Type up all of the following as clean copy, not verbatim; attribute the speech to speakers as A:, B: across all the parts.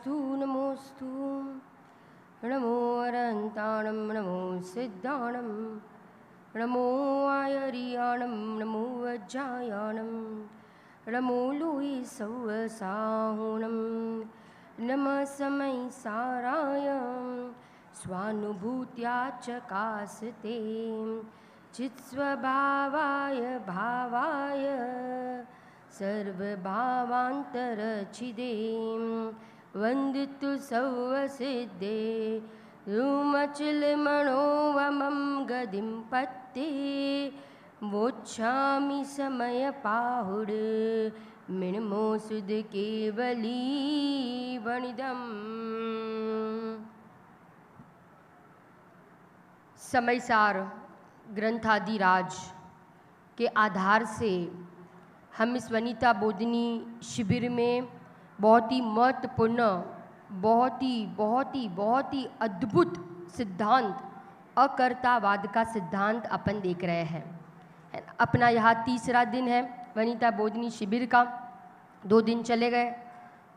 A: नमोस्तु नमो अरन्ताणं नमो सिद्धाणं नमो आयर्याणं नमो वज्रायाणं नमो लोहि सौवसाहुणं नमः समय साराय स्वानुभूत्या चकासते चित्स्वभावाय भावाय सर्वभावान्तरचिदे वन्दितु सौवसिद्धे रूमचिलमणोवमं गदिं पत्ते वोच्छामि समयपाहुड मिणमो सुध केवली वणिदम्। समयसार ग्रंथादिराज के आधार से हम इस वनिता बोधिनी शिविर में बहुत ही महत्वपूर्ण, बहुत ही अद्भुत सिद्धांत अकर्तावाद का सिद्धांत अपन देख रहे हैं। अपना यहाँ तीसरा दिन है वनिता बोधिनी शिविर का। 2 दिन चले गए,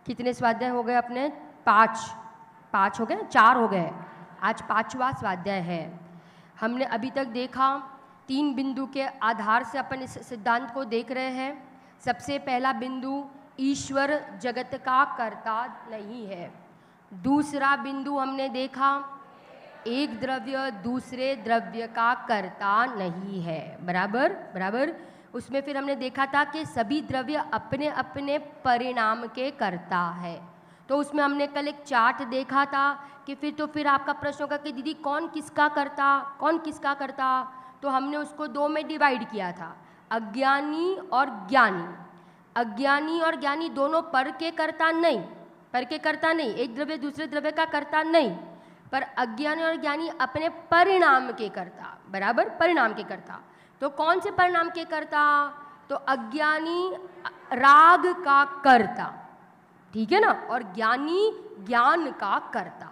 A: कितने स्वाध्याय हो गए अपने? 5 हो गए, 4 हो गए, आज 5वां स्वाध्याय है। हमने अभी तक देखा 3 बिंदु के आधार से अपन इस सिद्धांत को देख रहे हैं। सबसे पहला बिंदु, ईश्वर जगत का कर्ता नहीं है। दूसरा बिंदु हमने देखा, एक द्रव्य दूसरे द्रव्य का कर्ता नहीं है। बराबर। उसमें फिर हमने देखा था कि सभी द्रव्य अपने अपने परिणाम के कर्ता है। तो उसमें हमने कल एक चार्ट देखा था कि फिर आपका प्रश्न होगा कि दीदी कौन किसका करता। तो हमने उसको 2 में डिवाइड किया था, अज्ञानी और ज्ञानी। अज्ञानी और ज्ञानी दोनों पर के कर्ता नहीं, एक द्रव्य दूसरे द्रव्य का कर्ता नहीं, पर अज्ञानी और ज्ञानी अपने परिणाम के कर्ता। बराबर, परिणाम के कर्ता। तो कौन से परिणाम के कर्ता? तो अज्ञानी राग का कर्ता, ठीक है ना, और ज्ञानी ज्ञान का कर्ता।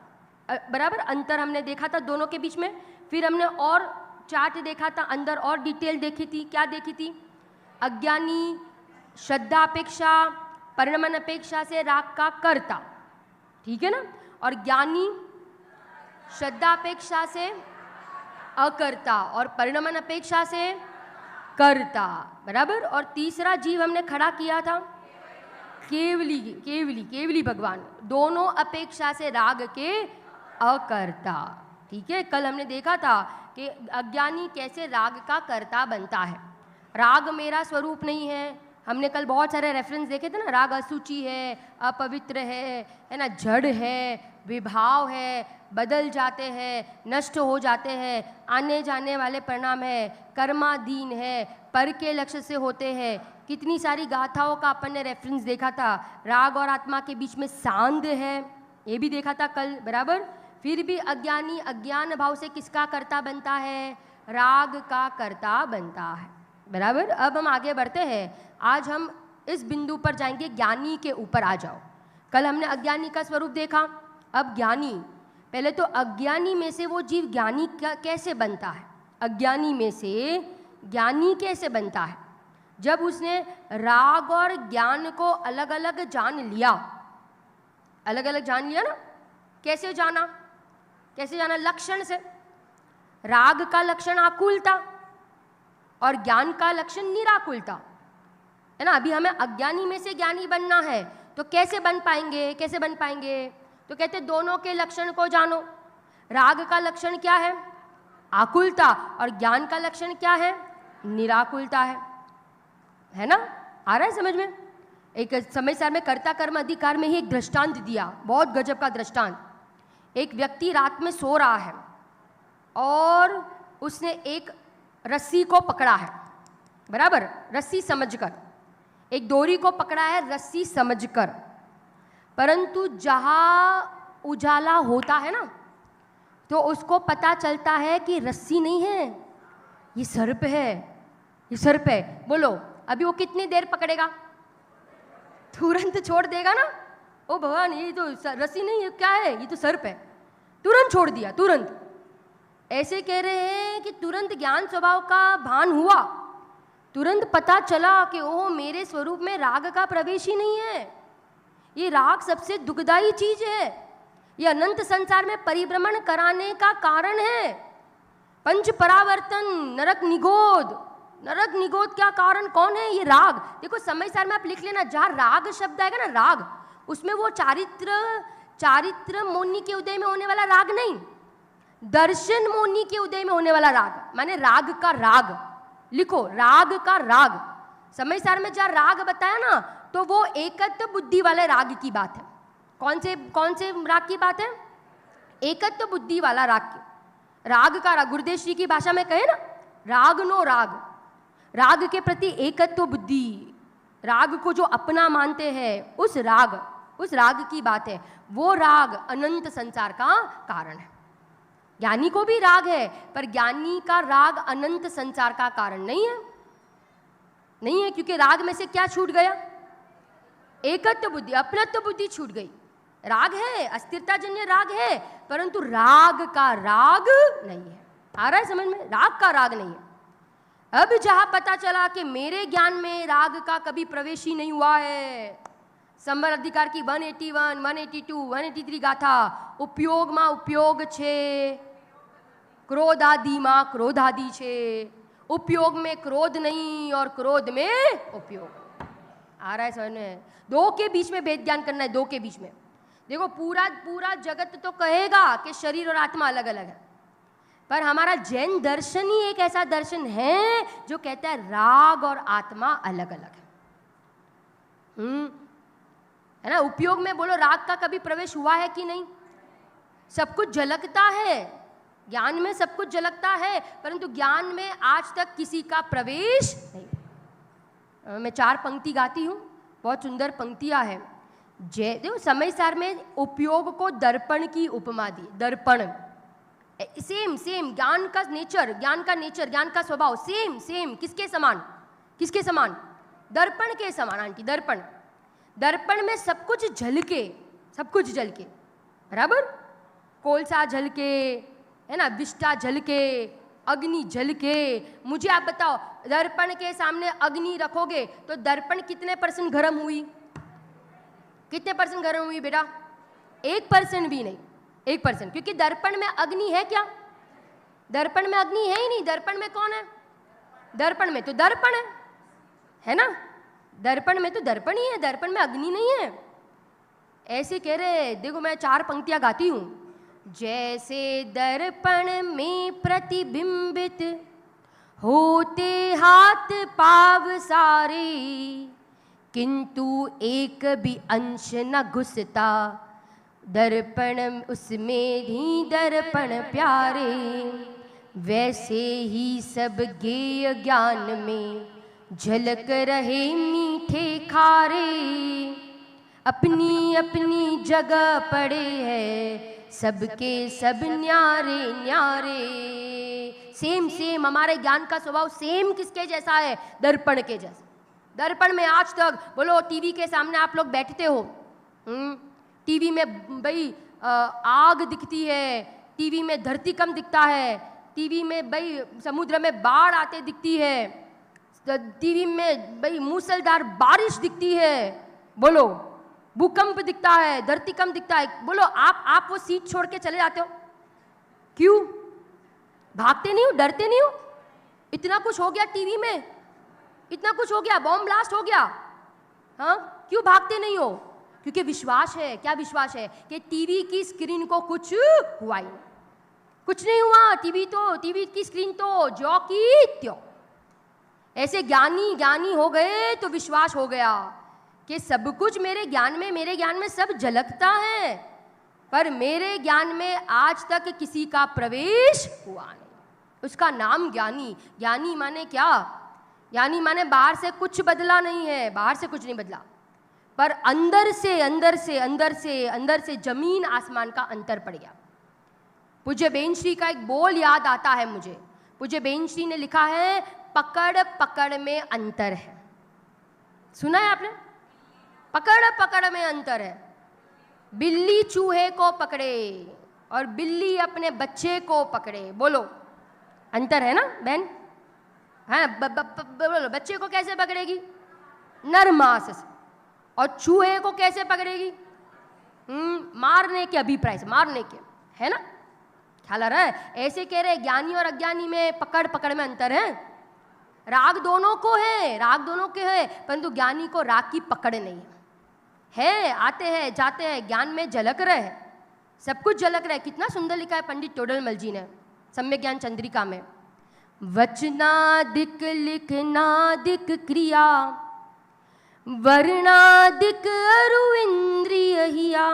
A: बराबर, अंतर हमने देखा था दोनों के बीच में। फिर हमने और चार्ट देखा था, अंदर और डिटेल देखी थी। क्या देखी थी? अज्ञानी श्रद्धा अपेक्षा, परिणमन अपेक्षा से राग का कर्ता, ठीक है ना, और ज्ञानी श्रद्धा अपेक्षा से अकर्ता और परिणमन अपेक्षा से कर्ता। बराबर। और तीसरा जीव हमने खड़ा किया था, केवली भगवान, दोनों अपेक्षा से राग के अकर्ता। ठीक है, कल हमने देखा था कि अज्ञानी कैसे राग का कर्ता बनता है। राग मेरा स्वरूप नहीं है। हमने कल बहुत सारे रेफरेंस देखे थे ना, राग असुचि है, अपवित्र है ना, जड़ है, विभाव है, बदल जाते हैं, नष्ट हो जाते हैं, आने जाने वाले परिणाम है, कर्माधीन है, पर के लक्ष्य से होते हैं। कितनी सारी गाथाओं का अपन ने रेफरेंस देखा था। राग और आत्मा के बीच में सांध है, ये भी देखा था कल। बराबर। फिर भी अज्ञानी अज्ञान भाव से किसका कर्ता बनता है? राग का कर्ता बनता है। बराबर। अब हम आगे बढ़ते हैं। आज हम इस बिंदु पर जाएंगे, ज्ञानी के ऊपर आ जाओ। कल हमने अज्ञानी का स्वरूप देखा, अब ज्ञानी। पहले तो अज्ञानी में से वो जीव ज्ञानी कैसे बनता है? अज्ञानी में से ज्ञानी कैसे बनता है? जब उसने राग और ज्ञान को अलग अलग जान लिया ना। कैसे जाना? लक्षण से। राग का लक्षण आकुलता और ज्ञान का लक्षण निराकुलता है ना। अभी हमें अज्ञानी में से ज्ञानी बनना है, तो कैसे बन पाएंगे? तो कहते दोनों के लक्षण को जानो। राग का लक्षण क्या है? आकुलता, और ज्ञान का लक्षण क्या है? निराकुलता है ना। आ रहा है समझ में? एक समय सार में कर्ता कर्म अधिकार में ही एक दृष्टांत दिया, बहुत गजब का दृष्टांत। एक व्यक्ति रात में सो रहा है और उसने एक रस्सी को पकड़ा है। बराबर, रस्सी समझकर, एक डोरी को पकड़ा है रस्सी समझकर, परंतु जहाँ उजाला होता है ना, तो उसको पता चलता है कि रस्सी नहीं है, ये सर्प है। बोलो अभी वो कितनी देर पकड़ेगा? तुरंत छोड़ देगा ना। ओ भगवान, ये तो रस्सी नहीं है, क्या है? ये तो सर्प है। तुरंत छोड़ दिया, तुरंत। ऐसे कह रहे हैं कि तुरंत ज्ञान स्वभाव का भान हुआ, तुरंत पता चला कि ओह, मेरे स्वरूप में राग का प्रवेश ही नहीं है। ये राग सबसे दुखदाई चीज है। ये अनंत संसार में परिभ्रमण कराने का कारण है। पंच परावर्तन, नरक निगोद, नरक निगोद क्या कारण कौन है? ये राग। देखो समय सार में आप लिख लेना, जहाँ राग शब्द आएगा ना, राग, उसमें वो चारित्र मोनी के उदय में होने वाला राग नहीं, दर्शन मोनी के उदय में होने वाला राग, माने राग का राग। लिखो, राग का राग। समय सार में जहाँ राग बताया ना, तो वो एकत्व बुद्धि वाले राग की बात है। कौन से राग की बात है? एकत्व बुद्धि वाला राग की। राग का राग, गुरुदेव श्री की भाषा में कहे ना, राग नो राग, राग के प्रति एकत्व बुद्धि, राग को जो अपना मानते हैं, उस राग की बात है। वो राग अनंत संसार का कारण है। ज्ञानी को भी राग है, पर ज्ञानी का राग अनंत संसार का कारण नहीं है, नहीं है, क्योंकि राग में से क्या छूट गया? एकत्व बुद्धि, अपनत्व बुद्धि छूट गई। राग है, अस्थिरताजन्य राग है, परंतु राग का राग नहीं है। आ रहा है समझ में? राग का राग नहीं है। अब जहां पता चला कि मेरे ज्ञान में राग का कभी प्रवेश ही नहीं हुआ है, संबर अधिकार की 181, 182, 183 गाथा, उपयोग में उपयोग छे, क्रोधादि में क्रोधादि छे, उपयोग में क्रोध नहीं और क्रोध में उपयोग। आ रहा है समझ में? दो के बीच में भेद ज्ञान करना है, दो के बीच में। देखो पूरा जगत तो कहेगा कि शरीर और आत्मा अलग अलग है, पर हमारा जैन दर्शन ही एक ऐसा दर्शन है जो कहता है राग और आत्मा अलग अलग है ना? उपयोग में बोलो, राग का कभी प्रवेश हुआ है कि नहीं? सब कुछ झलकता है, ज्ञान में सब कुछ झलकता है, परंतु ज्ञान में आज तक किसी का प्रवेश नहीं। मैं 4 पंक्ति गाती हूँ, बहुत सुंदर पंक्तियां हैं। देखो समय सार में उपयोग को दर्पण की उपमा दी। दर्पण सेम ज्ञान का नेचर, ज्ञान का स्वभाव सेम किसके समान? दर्पण के समान आंटी। दर्पण में सब कुछ झलके, बराबर? कोलसा झलके, है ना, विष्ठा झलके, अग्नि झलके। मुझे आप बताओ, दर्पण के सामने अग्नि रखोगे तो दर्पण कितने % गर्म हुई? कितने % गर्म हुई बेटा? 1% भी नहीं, 1%। क्योंकि दर्पण में अग्नि है क्या? दर्पण में अग्नि है ही नहीं। दर्पण में कौन है? दर्पण में तो दर्पण है ना? दर्पण में तो दर्पण ही है, दर्पण में अग्नि नहीं है। ऐसे कह रहे, देखो मैं 4 पंक्तियां गाती हूं। जैसे दर्पण में प्रतिबिंबित होते हाथ पाव सारे, किंतु एक भी अंश न घुसता, दर्पण उसमें ही दर्पण प्यारे। वैसे ही सब ज्ञेय ज्ञान में झलक रहे मीठे खारे, अपनी अपनी जगह पड़े हैं सबके सब न्यारे न्यारे। सेम हमारे ज्ञान का स्वभाव सेम किसके जैसा है? दर्पण के जैसा। दर्पण में आज तक बोलो, टीवी के सामने आप लोग बैठते हो, टीवी में भाई आग दिखती है, टीवी में धरती कम दिखता है, टीवी में भाई समुद्र में बाढ़ आते दिखती है, टीवी में भाई मूसलधार बारिश दिखती है, बोलो भूकंप दिखता है, धरती कम दिखता है। बोलो आप वो सीट छोड़ के चले जाते हो क्यों? भागते नहीं हो, डरते नहीं हो? इतना कुछ हो गया टीवी में, इतना कुछ हो गया, बॉम्ब ब्लास्ट हो गया, हाँ, क्यों भागते नहीं हो? क्योंकि विश्वास है। क्या विश्वास है? कि टीवी की स्क्रीन को कुछ हुआ ही नहीं, कुछ नहीं हुआ। टीवी की स्क्रीन तो ज्यों की त्यों। ऐसे ज्ञानी हो गए तो विश्वास हो गया कि सब कुछ मेरे ज्ञान में सब झलकता है, पर मेरे ज्ञान में आज तक किसी का प्रवेश हुआ नहीं। उसका नाम ज्ञानी। ज्ञानी माने क्या? ज्ञानी माने बाहर से कुछ बदला नहीं है, बाहर से कुछ नहीं बदला, पर अंदर से जमीन आसमान का अंतर पड़ गया। पूज्य बेनश्री का एक बोल याद आता है मुझे। पूज्य बेनश्री ने लिखा है, पकड़ पकड़ में अंतर है। सुना है आपने? पकड़ पकड़ में अंतर है। बिल्ली चूहे को पकड़े और बिल्ली अपने बच्चे को पकड़े, बोलो अंतर है ना बहन? हाँ, बोलो बच्चे को कैसे पकड़ेगी? नरमास से, और चूहे को कैसे पकड़ेगी? मारने के अभिप्राय से, मारने के, है ना? ख्याल आ रहा है? ऐसे कह रहे ज्ञानी और अज्ञानी में पकड़ पकड़ में अंतर है। राग दोनों को है, राग दोनों के है, परंतु ज्ञानी को राग की पकड़ नहीं है। आते हैं जाते हैं, ज्ञान में झलक रहे हैं, सब कुछ झलक रहा है। कितना सुंदर लिखा है पंडित टोडरमल जी ने सम्यक ज्ञान चंद्रिका में, वचनादिक लिखनादिक क्रिया वर्णादिक अरु इंद्रिय हिया,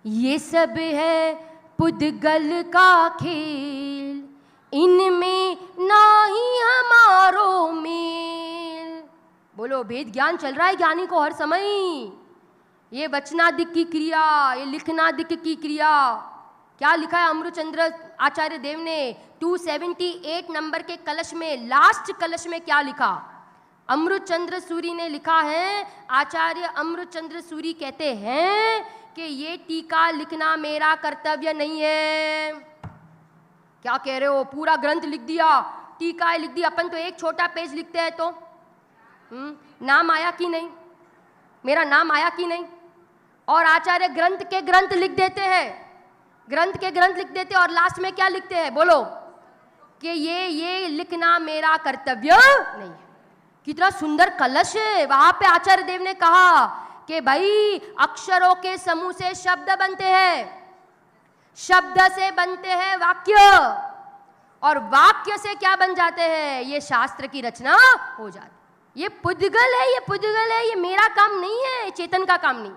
A: ये सब है पुद्गल का खेल, इनमें नाही हमारो मेल। बोलो, भेद ज्ञान चल रहा है ज्ञानी को हर समय। ये वचनादिक की क्रिया, ये लिखनादिक की क्रिया, क्या लिखा है अमृतचंद्र आचार्य देव ने 278 नंबर के कलश में, लास्ट कलश में क्या लिखा? अमृतचंद्र सूरी ने लिखा है, आचार्य अमृतचंद्र सूरी कहते हैं कि ये टीका लिखना मेरा कर्तव्य नहीं है। क्या कह रहे हो? पूरा ग्रंथ लिख दिया, टीका लिख दिया। अपन तो एक छोटा पेज लिखते हैं तो नाम आया कि नहीं? मेरा नाम आया कि नहीं? और आचार्य ग्रंथ के ग्रंथ लिख देते हैं, ग्रंथ के ग्रंथ लिख देते हैं, और लास्ट में क्या लिखते हैं? बोलो, कि ये लिखना मेरा कर्तव्य नहीं है। कितना सुंदर कलश है। वहां पे आचार्य देव ने कहा कि भाई अक्षरों के समूह से शब्द बनते हैं, शब्द से बनते हैं वाक्य, और वाक्य से क्या बन जाते हैं? ये शास्त्र की रचना हो जाती। ये पुद्गल है, ये पुद्गल है, ये मेरा काम नहीं है, चेतन का काम नहीं।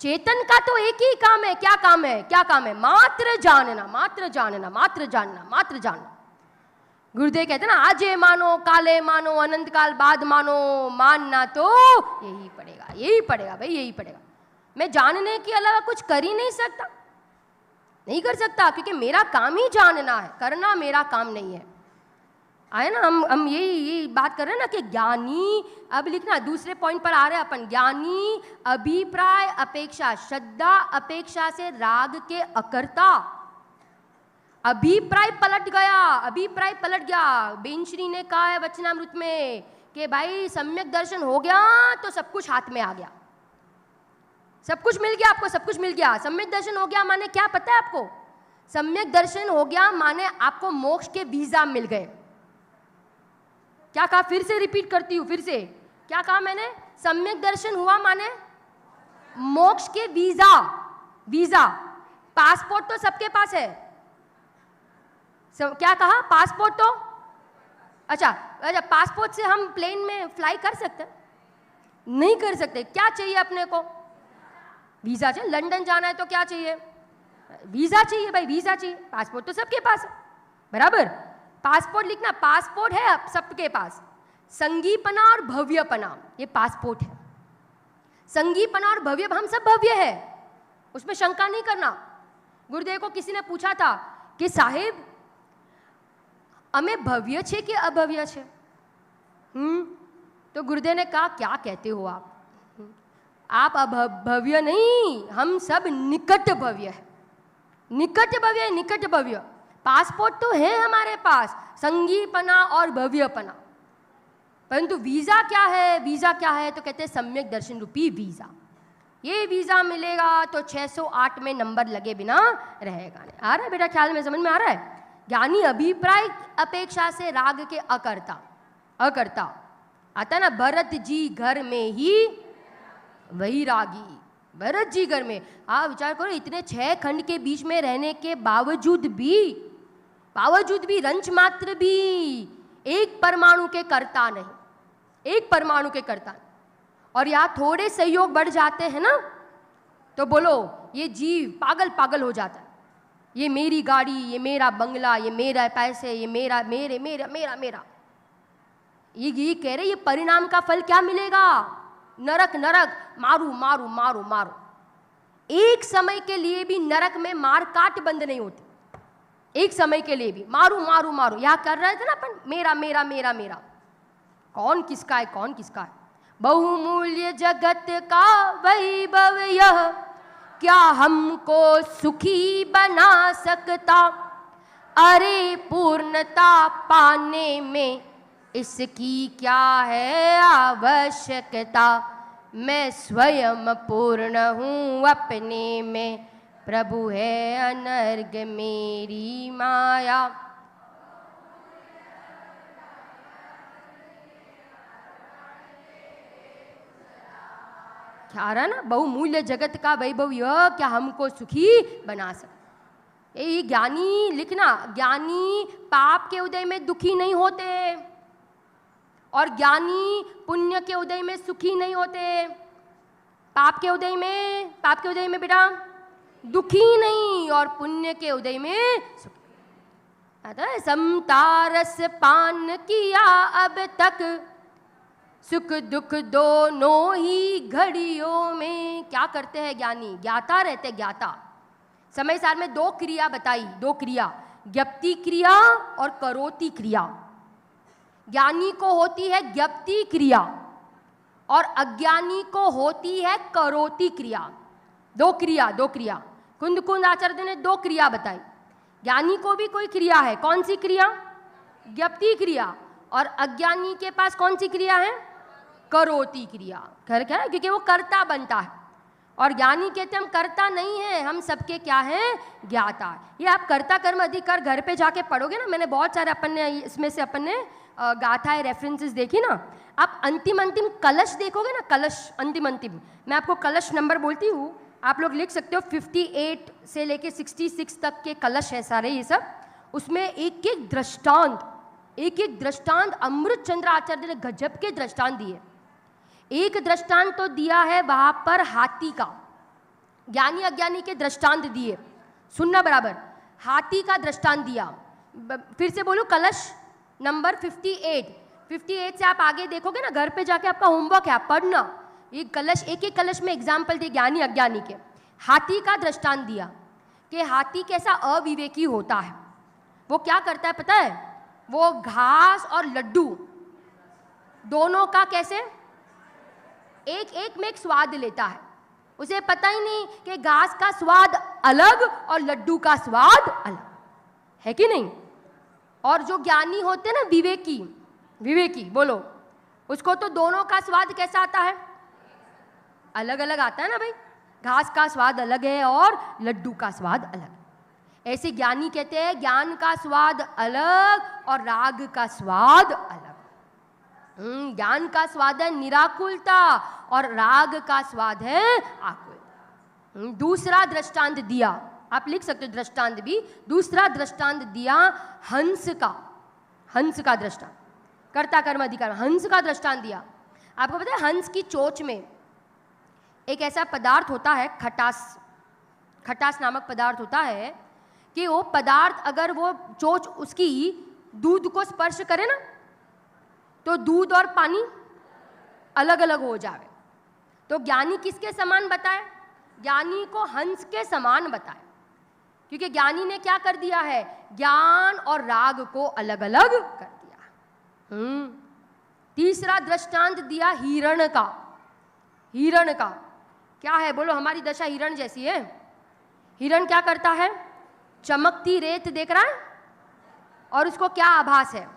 A: चेतन का तो एक ही काम है। क्या काम है? क्या काम है? मात्र जानना, मात्र जानना, मात्र जानना, मात्र जानना। गुरुदेव कहते हैं ना, आजे मानो काले मानो अनंत काल बाद मानो, मानना तो यही पड़ेगा, यही पड़ेगा भाई, यही पड़ेगा। मैं जानने के अलावा कुछ कर ही नहीं सकता, नहीं कर सकता, क्योंकि मेरा काम ही जानना है, करना मेरा काम नहीं है। आए ना, हम यही बात कर रहे हैं ना कि ज्ञानी, अब लिखना दूसरे पॉइंट पर आ रहे हैं अपन, ज्ञानी अभिप्राय अपेक्षा, श्रद्धा अपेक्षा से राग के अकर्ता। अभिप्राय पलट गया, अभिप्राय पलट गया। बेंश्री ने कहा है वचनामृत में कि भाई सम्यक दर्शन हो गया तो सब कुछ हाथ में आ गया, सब कुछ मिल गया आपको, सब कुछ मिल गया। सम्यक दर्शन हो गया माने क्या पता है आपको? सम्यक दर्शन हो गया माने आपको मोक्ष के वीजा मिल गए। क्या कहा? फिर से रिपीट करती हूं, फिर से क्या कहा मैंने? सम्यक दर्शन हुआ माने मोक्ष के वीजा। वीजा, पासपोर्ट तो सबके पास है। क्या कहा? पासपोर्ट तो, अच्छा, पासपोर्ट से हम प्लेन में फ्लाई कर सकते? नहीं कर सकते। क्या चाहिए अपने को? वीजा चाहिए। लंदन जाना है तो क्या चाहिए? वीजा चाहिए भाई, वीजा चाहिए। पासपोर्ट तो सबके पास है, बराबर। पासपोर्ट लिखना, पासपोर्ट है अब सबके पास। संगीपना और भव्यपना, ये पासपोर्ट है। संगीपना और भव्य, हम सब भव्य है, उसमें शंका नहीं करना। गुरुदेव को किसी ने पूछा था कि साहेब हमें भव्य छे कि अभव्य छे? तो गुरुदेव ने कहा क्या कहते हो आप भव्य नहीं, हम सब निकट भव्य है, निकट भव्य है, निकट भव्य। पासपोर्ट तो है हमारे पास, संगीपना और भव्यपना, परंतु वीजा क्या है? वीजा क्या है? तो कहते हैं सम्यक दर्शन रूपी वीजा। ये वीजा मिलेगा तो 608 में नंबर लगे बिना रहेगा नहीं। आ रहा है बेटा, ख्याल में, समझ में आ रहा है? ज्ञानी अभिप्राय अपेक्षा से राग के अकर्ता, अकर्ता आता है ना। भरत जी घर में ही वही रागी, भरत जी घर में। आप विचार करो, इतने 6 खंड के बीच में रहने के बावजूद भी रंच मात्र भी एक परमाणु के कर्ता नहीं, एक परमाणु के कर्ता नहीं। और यहाँ थोड़े सहयोग बढ़ जाते हैं ना तो बोलो ये जीव पागल पागल हो जाता है। ये मेरी गाड़ी, ये मेरा बंगला, ये मेरा पैसे, ये मेरा, मेरे मेरा मेरा मेरा, ये कह रहे ये परिणाम का फल क्या मिलेगा? नरक, नरक, मारू मारू मारू मारू। एक समय के लिए भी नरक में मार काट बंद नहीं होती, एक समय के लिए भी मारू मारू मारू। यह कर रहे थे ना अपन, मेरा मेरा मेरा मेरा, कौन किसका है, कौन किसका है। बहुमूल्य जगत का वैभव यह, क्या हमको सुखी बना सकता? अरे पूर्णता पाने में इसकी क्या है आवश्यकता? मैं स्वयं पूर्ण हूँ अपने में, प्रभु है अनर्ग मेरी माया। क्या आ रहा ना, बहुमूल्य जगत का वैभव यह क्या हमको सुखी बना सकता। ये ज्ञानी लिखना, ज्ञानी पाप के उदय में दुखी नहीं होते और ज्ञानी पुण्य के उदय में सुखी नहीं होते। पाप के उदय में बेटा दुखी नहीं और पुण्य के उदय में सुखी। समतारस पान किया अब तक, सुख दुख दोनों ही घड़ियों में। क्या करते हैं ज्ञानी? ज्ञाता रहते, ज्ञाता। समय सार में दो क्रिया बताई, दो क्रिया, ज्ञप्ति क्रिया और करोति क्रिया। ज्ञानी को होती है ज्ञप्ति क्रिया और अज्ञानी को होती है करोति क्रिया। दो क्रिया। कुंद कुंद आचार्य ने दो क्रिया बताई। ज्ञानी को भी कोई क्रिया है, कौन सी क्रिया? ज्ञप्ति क्रिया। और अज्ञानी के पास कौन सी क्रिया है? करोति क्रिया। क्या है? क्योंकि वो कर्ता बनता है और ज्ञानी कहते हैं हम कर्ता नहीं है, हम सबके क्या हैं? ज्ञाता। ये आप कर्ता कर्म अधिकार घर पे जाके पढ़ोगे ना, मैंने बहुत सारे अपन ने इसमें से अपन ने गाथाएं रेफरेंसेस देखी ना। आप अंतिम कलश देखोगे ना, कलश अंतिम, मैं आपको कलश नंबर बोलती हूँ, आप लोग लिख सकते हो। 58 से लेके 66 तक के कलश है सारे ये सब। उसमें एक एक दृष्टांत अमृत चंद्र आचार्य ने गजब के दृष्टांत दिए। एक दृष्टांत तो दिया है वहां पर हाथी का, ज्ञानी अज्ञानी के दृष्टांत दिए, सुनना बराबर। हाथी का दृष्टांत दिया। फिर से बोलूं, कलश नंबर 58 से आप आगे देखोगे ना, घर पे जाके आपका होमवर्क है, आप पढ़ना। एक कलश में एग्जाम्पल दिए ज्ञानी अज्ञानी के। हाथी का दृष्टांत दिया कि हाथी कैसा अविवेकी होता है। वो क्या करता है पता है? वो घास और लड्डू दोनों का कैसे एक में एक स्वाद लेता है। उसे पता ही नहीं कि घास का स्वाद अलग और लड्डू का स्वाद अलग है कि नहीं। और जो ज्ञानी होते हैं ना, विवेकी बोलो, उसको तो दोनों का स्वाद कैसा आता है? अलग अलग आता है ना भाई। घास का स्वाद अलग है और लड्डू का स्वाद अलग। ऐसे ज्ञानी कहते हैं ज्ञान का स्वाद अलग और राग का स्वाद अलग। ज्ञान का स्वाद है निराकुलता और राग का स्वाद है आकुलता। दूसरा दृष्टांत दिया, आप लिख सकते हो दृष्टांत भी। दूसरा दृष्टांत दिया हंस का दृष्टांत, कर्ता कर्म अधिकार, हंस का दृष्टांत दिया। आपको पता है हंस की चोंच में एक ऐसा पदार्थ होता है, खटास नामक पदार्थ होता है, कि वो पदार्थ अगर वो चोंच उसकी दूध को स्पर्श करे ना, तो दूध और पानी अलग अलग हो जावे। तो ज्ञानी किसके समान बताए? ज्ञानी को हंस के समान बताए, क्योंकि ज्ञानी ने क्या कर दिया है? ज्ञान और राग को अलग अलग कर दिया। तीसरा दृष्टांत दिया हिरण का। क्या है बोलो? हमारी दशा हिरण जैसी है। हिरण क्या करता है? चमकती रेत देख रहा है और उसको क्या आभास है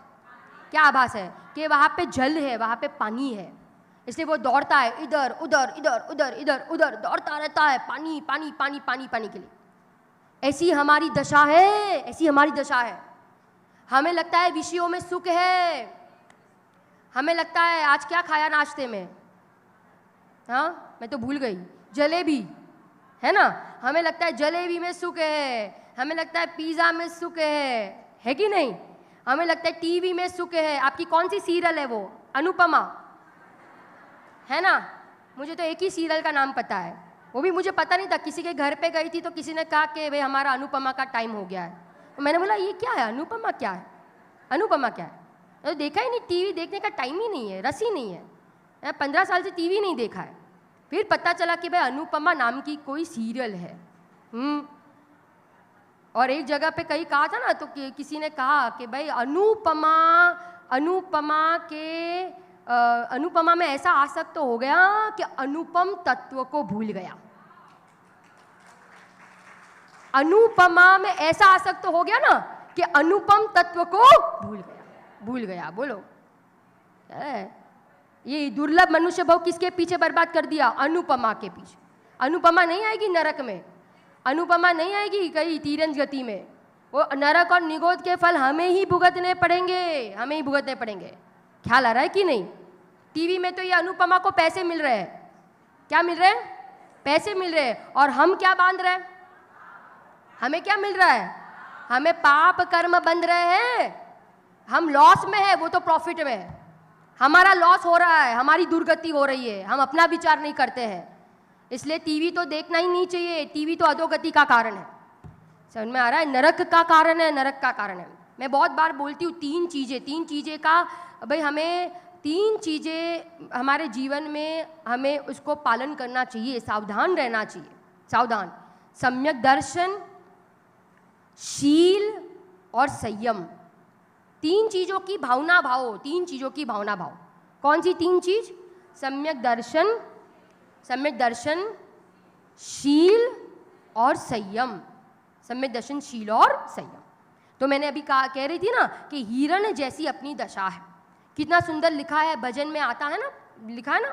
A: कि वहां पे जल है, वहां पे पानी है, इसलिए वो दौड़ता है इधर उधर दौड़ता रहता है, पानी के लिए। ऐसी हमारी दशा है। हमें लगता है विषयों में सुख है, हमें लगता है आज क्या खाया नाश्ते में, हाँ मैं तो भूल गई, जलेबी है ना। हमें लगता है जलेबी में सुख है, हमें लगता है पिज़्ज़ा में सुख है कि नहीं। हमें लगता है टीवी में सुख है। आपकी कौन सी सीरियल है वो? अनुपमा है ना। मुझे तो एक ही सीरियल का नाम पता है, वो भी मुझे पता नहीं था। किसी के घर पे गई थी तो किसी ने कहा कि भाई हमारा अनुपमा का टाइम हो गया है। तो मैंने बोला ये क्या है? अनुपमा क्या है? तो देखा ही नहीं, टीवी देखने का टाइम ही नहीं है, रस ही नहीं है। 15 साल से टीवी नहीं देखा है। फिर पता चला कि भाई अनुपमा नाम की कोई सीरियल है। और एक जगह पे कहीं कहा था ना, तो किसी ने कहा कि भाई अनुपमा में ऐसा आसक्त हो गया कि अनुपम तत्व को भूल गया। अनुपमा में ऐसा आसक्त हो गया ना कि अनुपम तत्व को भूल गया। बोलो ये दुर्लभ मनुष्य भाव किसके पीछे बर्बाद कर दिया? अनुपमा के पीछे। अनुपमा नहीं आएगी नरक में, अनुपमा नहीं आएगी कहीं तीरंज गति में। वो नरक और निगोद के फल हमें ही भुगतने पड़ेंगे, हमें ही भुगतने पड़ेंगे। ख्याल आ रहा है कि नहीं? टीवी में तो ये अनुपमा को पैसे मिल रहे हैं। क्या मिल रहे हैं? पैसे मिल रहे हैं। और हम क्या बांध रहे हैं? हमें क्या मिल रहा है? हमें पाप कर्म बंध रहे हैं। हम लॉस में है, वो तो प्रॉफिट में है। हमारा लॉस हो रहा है, हमारी दुर्गति हो रही है, हम अपना विचार नहीं करते हैं। इसलिए टीवी तो देखना ही नहीं चाहिए। टीवी तो अधोगति का कारण है। समझ में आ रहा है? नरक का कारण है, नरक का कारण है। मैं बहुत बार बोलती हूँ तीन चीज़ें का भाई हमें तीन चीज़ें हमारे जीवन में हमें उसको पालन करना चाहिए, सावधान रहना चाहिए। सावधान, सम्यक दर्शन, शील और संयम। तीन चीज़ों की भावना भाव, तीन चीज़ों की भावना भाव। कौन सी तीन चीज? सम्यक दर्शन, शील और संयम। सम्यक दर्शन, शील और संयम। तो मैंने अभी कह रही थी ना कि हिरण जैसी अपनी दशा है। कितना सुंदर लिखा है, भजन में आता है ना, लिखा है ना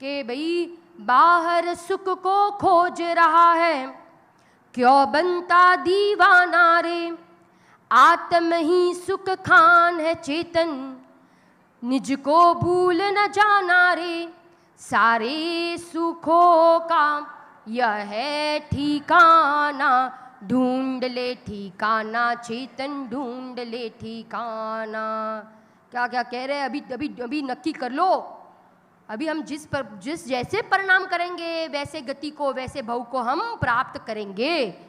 A: कि भाई बाहर सुख को खोज रहा है, क्यों बनता दीवाना रे, आत्म ही सुख खान है चेतन, निज को भूल न जाना रे, सारे सुखों का यह है ठिकाना, ढूंढ ले ठिकाना चेतन, ढूंढ ले ठिकाना। क्या क्या कह रहे हैं? अभी नक्की कर लो। अभी हम जिस जैसे परिणाम करेंगे वैसे गति को, वैसे भव को हम प्राप्त करेंगे।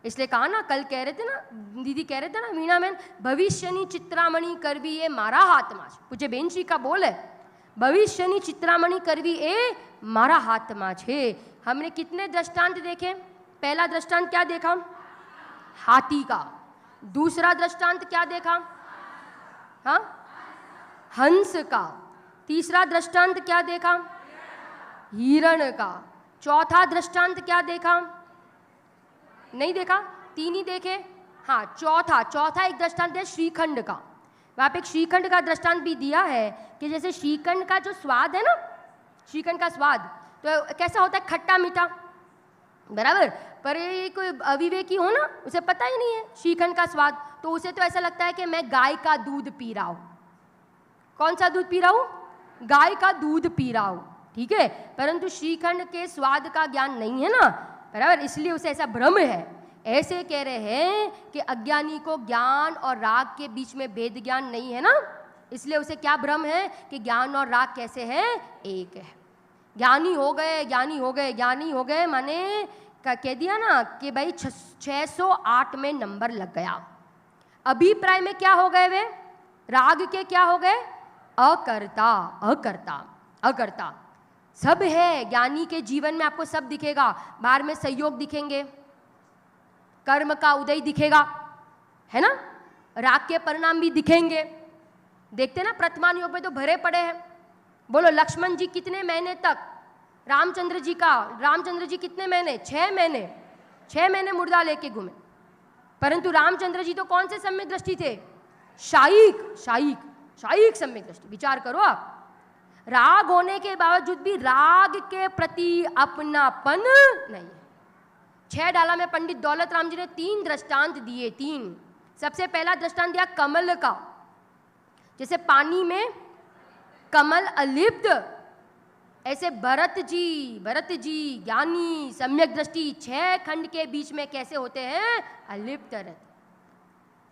A: इसलिए कहा ना, कल कह रहे थे ना, दीदी कह रहे थे ना, मीना बहन, भविष्यनी चित्रामणि करवी ये मारा हाथ माज। पूछे बेन श्री का बोल है, भविष्यनी चित्रामणि करवी ए मारा हाथ माज है। हमने कितने दृष्टांत देखे? पहला दृष्टांत क्या देखा? हाथी का। दूसरा दृष्टांत क्या देखा? हाँ, हंस का। तीसरा दृष्टांत क्या देखा? हिरण का। चौथा दृष्टांत क्या देखा? नहीं देखा, तीन ही देखे। हाँ, चौथा एक दृष्टांत है श्रीखंड का। वहाँ पे एक श्रीखंड का दृष्टांत भी दिया है कि जैसे श्रीखंड का जो स्वाद है ना, श्रीखंड का स्वाद तो कैसा होता है? खट्टा मीठा, बराबर। पर ये कोई अविवेकी हो ना, उसे पता ही नहीं है श्रीखंड का स्वाद, तो उसे तो ऐसा लगता है कि मैं गाय का दूध पी रहा हूँ। कौन सा दूध पी रहा हूँ? गाय का दूध पी रहा हूँ, ठीक है। परंतु श्रीखंड के स्वाद का ज्ञान नहीं है ना, बराबर, इसलिए उसे ऐसा भ्रम है। ऐसे कह रहे हैं कि अज्ञानी को ज्ञान और राग के बीच में भेद ज्ञान नहीं है ना, इसलिए उसे क्या भ्रम है कि ज्ञान और राग कैसे है? एक है। ज्ञानी हो गए माने कह दिया ना कि भाई 608 में नंबर लग गया। अभिप्राय में क्या हो गए वे? राग के क्या हो गए? अकर्ता। सब है ज्ञानी के जीवन में, आपको सब दिखेगा। बाहर में संयोग दिखेंगे, कर्म का उदय दिखेगा, है ना, राग के परिणाम भी दिखेंगे। देखते ना प्रतिमान योग में तो भरे पड़े हैं। बोलो लक्ष्मण जी कितने महीने तक, रामचंद्र जी कितने महीने? 6 महीने मुर्दा लेके घूमे। परंतु रामचंद्र जी तो कौन से सम्यक दृष्टि थे? शायिक सम्यक दृष्टि। विचार करो आप, राग होने के बावजूद भी राग के प्रति अपनापन नहीं है। 6 डाला में पंडित दौलत राम जी ने 3 दृष्टांत दिए। 3। सबसे पहला दृष्टांत दिया कमल का, जैसे पानी में कमल अलिप्त, ऐसे भरत जी ज्ञानी सम्यक दृष्टि 6 खंड के बीच में कैसे होते हैं? अलिप्त रहते।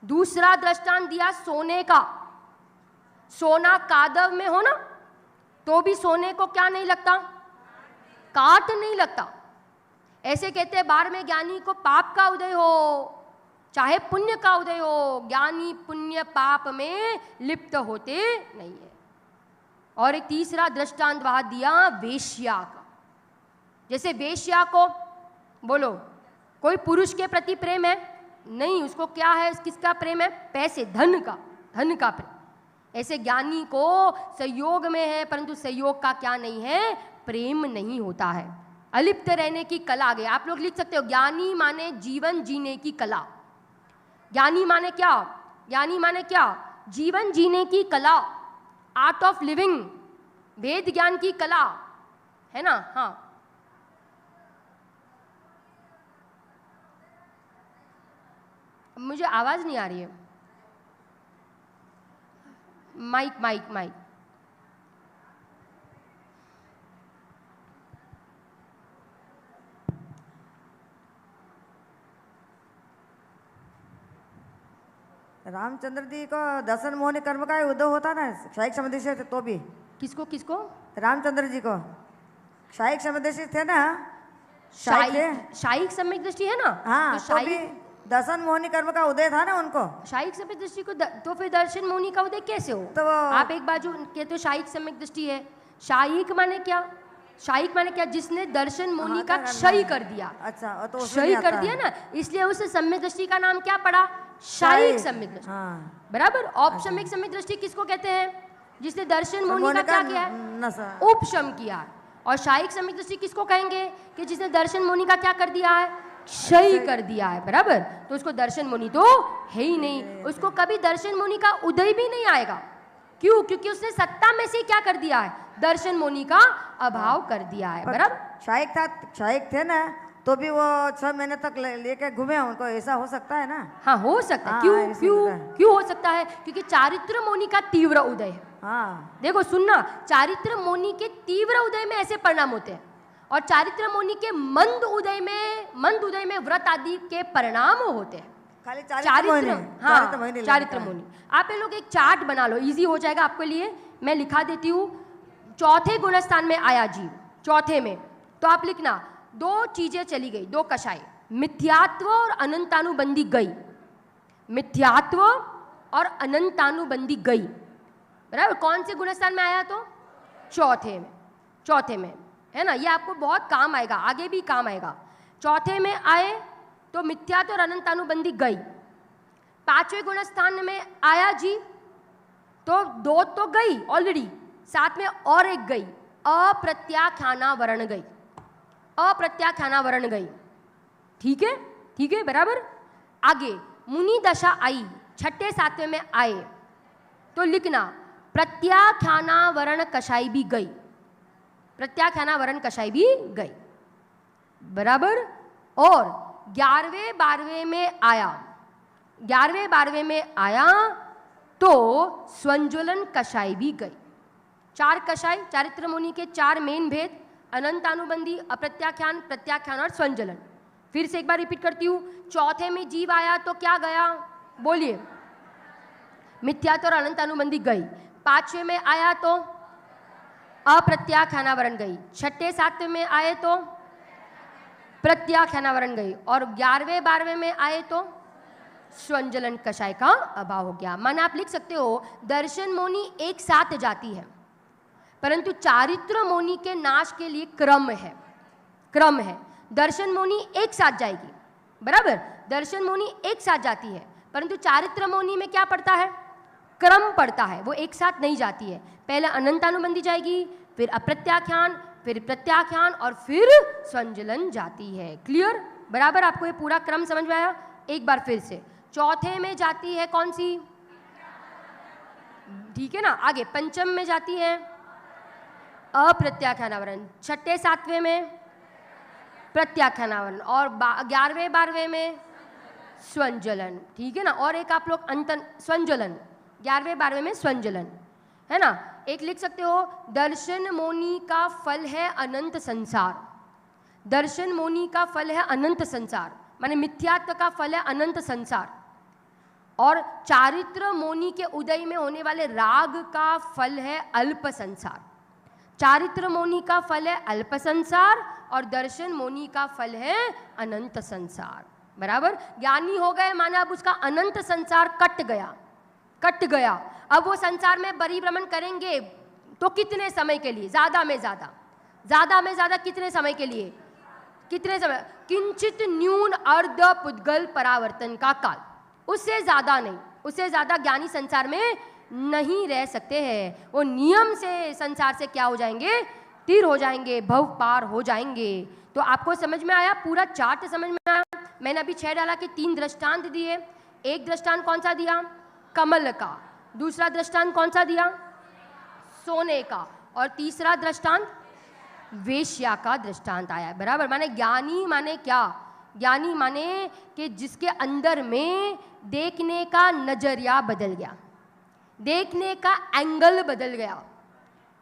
A: दूसरा दृष्टांत दिया सोने का। सोना कादव में हो ना, तो भी सोने को क्या नहीं लगता? काट नहीं लगता। ऐसे कहते हैं बाहर में ज्ञानी को पाप का उदय हो चाहे पुण्य का उदय हो, ज्ञानी पुण्य पाप में लिप्त होते नहीं है। और एक तीसरा दृष्टांत वहां दिया वेश्या का। जैसे वेश्या को बोलो कोई पुरुष के प्रति प्रेम है? नहीं, उसको क्या है? किसका प्रेम है? पैसे, धन का प्रेम। ऐसे ज्ञानी को संयोग में है, परंतु संयोग का क्या नहीं है? प्रेम नहीं होता है। अलिप्त रहने की कला आ गई। आप लोग लिख सकते हो, ज्ञानी माने जीवन जीने की कला। ज्ञानी माने क्या? जीवन जीने की कला, आर्ट ऑफ लिविंग। भेद ज्ञान की कला है ना। हाँ, मुझे आवाज नहीं आ रही है। Mic mic mic.
B: Ramchandra ji को दर्शन मोहनी कर्म का उदय होता ना शायिक समदेशी थे तो भी।
A: किसको किसको?
B: रामचंद्र जी को शायिक समदेशी थे ना।
A: शायिक सम्यक दृष्टि है ना।
B: हाँ,
A: तो
B: भी दर्शन मोहनी कर्म का उदय था ना उनको।
A: शायिक सम्यक दृष्टि को तो फिर दर्शन मोहनी का उदय कैसे हो?
B: तो
A: आप एक बाजू कहते हो शायिक सम्यक दृष्टि है। शायिक माने क्या? शायिक माने क्या? जिसने दर्शन मोहनी का क्षय कर दिया।
B: अच्छा, तो
A: क्षय कर दिया ना, इसलिए उस सम्यक दृष्टि का नाम क्या पड़ा? शायिक सम्यक दृष्टि। बराबर। औपशमिक सम्यक दृष्टि किसको कहते हैं? जिसने दर्शन मोहनी का क्या किया है? उपशम किया। और शायिक सम्यक दृष्टि किसको कहेंगे? कि जिसने दर्शन मोहनी का क्या कर दिया है? क्षय कर दिया है। बराबर। तो उसको दर्शन मोहनी तो है ही नहीं, उसको कभी दर्शन मोहनी का उदय भी नहीं आएगा। क्यों? क्योंकि उसने सत्ता में से क्या कर दिया है? दर्शन मोहनी का अभाव कर दिया है। बराबर।
B: शायिक थे ना, तो भी वो 6 महीने तक लेके घूमे उनको, ऐसा हो सकता है ना?
A: हाँ, हो सकता है। क्यों क्यों क्यों हो सकता है? क्योंकि चारित्र मोहनी का तीव्र उदय है।
B: हाँ,
A: देखो सुनना, चारित्र मोहनी के तीव्र उदय में ऐसे परिणाम होते हैं, और चारित्र मोहनी के मंद उदय में व्रत आदि के परिणाम होते हैं।
B: खाली
A: चारित्र, हाँ, चारित्र मोहनी। आप ये लोग एक चार्ट बना लो, इजी हो जाएगा आपके लिए। मैं लिखा देती हूँ। चौथे गुणस्थान में आया जीव, चौथे में, तो आप लिखना 2 चीजें चली गई, 2 कषाय, मिथ्यात्व और अनंतानुबंधी गई। मिथ्यात्व और अनंतानुबंधी गई। बराबर। कौन से गुणस्थान में आया? तो चौथे में है ना। ये आपको बहुत काम आएगा, आगे भी काम आएगा। चौथे में आए तो मिथ्यात्व और अनंतानुबंधी गई। 5वें गुणस्थान में आया जी, तो 2 तो गई ऑलरेडी, साथ में और एक गई, अप्रत्याख्यानावरण गई। अप्रत्याख्यानावरण गई। ठीक है, ठीक है, बराबर। आगे मुनि दशा आई, 6ठे 7वें में आए तो लिखना प्रत्याख्यानावरण कषाय भी गई। प्रत्याख्यानावरण कषाय भी गई। बराबर। और 11वें 12वें में आया, 11वें 12वें में आया तो स्वंज्वलन कषाय भी गई। 4 कषाय, चारित्र मुनि के 4 मेन भेद, अनंतानुबंधी, अप्रत्याख्यान, प्रत्याख्यान और स्वंज्वलन। फिर से एक बार रिपीट करती हूँ। चौथे में जीव आया तो क्या गया? बोलिए। मिथ्यात्व और अनंतानुबंधी गई। 5वें में आया तो अप्रत्याख्यानावरण गई। 6ठे 7वें में आए तो प्रत्याख्यानावरण गई। और 11वें 12वें में आए तो स्वंज्वलन कषाय का अभाव हो गया। माने आप लिख सकते हो दर्शन मोहनी एक साथ जाती है, परंतु चारित्र मोहनी के नाश के लिए क्रम है। दर्शन मोहनी एक साथ जाएगी। बराबर। दर्शन मोहनी एक साथ जाती है, परंतु चारित्र मोहनी में क्या पड़ता है? क्रम पड़ता है। वो एक साथ नहीं जाती है। पहले अनंतानुबंधी जाएगी, फिर अप्रत्याख्यान, फिर प्रत्याख्यान और फिर स्वंज्वलन जाती है। क्लियर? बराबर। आपको ये पूरा क्रम समझ में आया? एक बार फिर से। चौथे में जाती है कौन सी? ठीक है ना। आगे 5म में जाती है अप्रत्याख्यानावरण, 6ठे 7वें में प्रत्याख्यानावरण, और 11वें 12वें में स्वंज्वलन। ठीक है ना। और एक आप लोग अंतन स्वंज्वलन, 11वें 12वें में स्वंज्वलन है ना। एक लिख सकते हो दर्शन मोहनी का फल है अनंत संसार। दर्शन मोहनी का फल है अनंत संसार, माने मिथ्यात्व का फल है अनंत संसार। और चारित्र मोहनी के उदय में होने वाले राग का फल है अल्प संसार। चारित्र मोहनी का फल है अल्प संसार और दर्शन मोहनी का फल है अनंत संसार। बराबर। ज्ञानी हो गए माना अब उसका अनंत संसार कट गया। अब वो संसार में परिभ्रमण करेंगे तो कितने समय के लिए? ज्यादा में ज्यादा कितने समय के लिए? किंचित न्यून अर्ध पुद्गल परावर्तन का काल, उससे ज्यादा नहीं। उससे ज्यादा ज्ञानी संसार में नहीं रह सकते हैं। वो नियम से संसार से क्या हो जाएंगे? तीर हो जाएंगे, भव पार हो जाएंगे। तो आपको समझ में आया? पूरा चार्ट समझ में आया? मैंने अभी 6 डाला के 3 दृष्टांत दिए। एक दृष्टांत कौन सा दिया? कमल का। दूसरा दृष्टांत कौन सा दिया? सोने का। और तीसरा दृष्टांत वेश्या का दृष्टांत आया है। बराबर, माने ज्ञानी माने क्या? ज्ञानी माने कि जिसके अंदर में देखने का नजरिया बदल गया, देखने का एंगल बदल गया।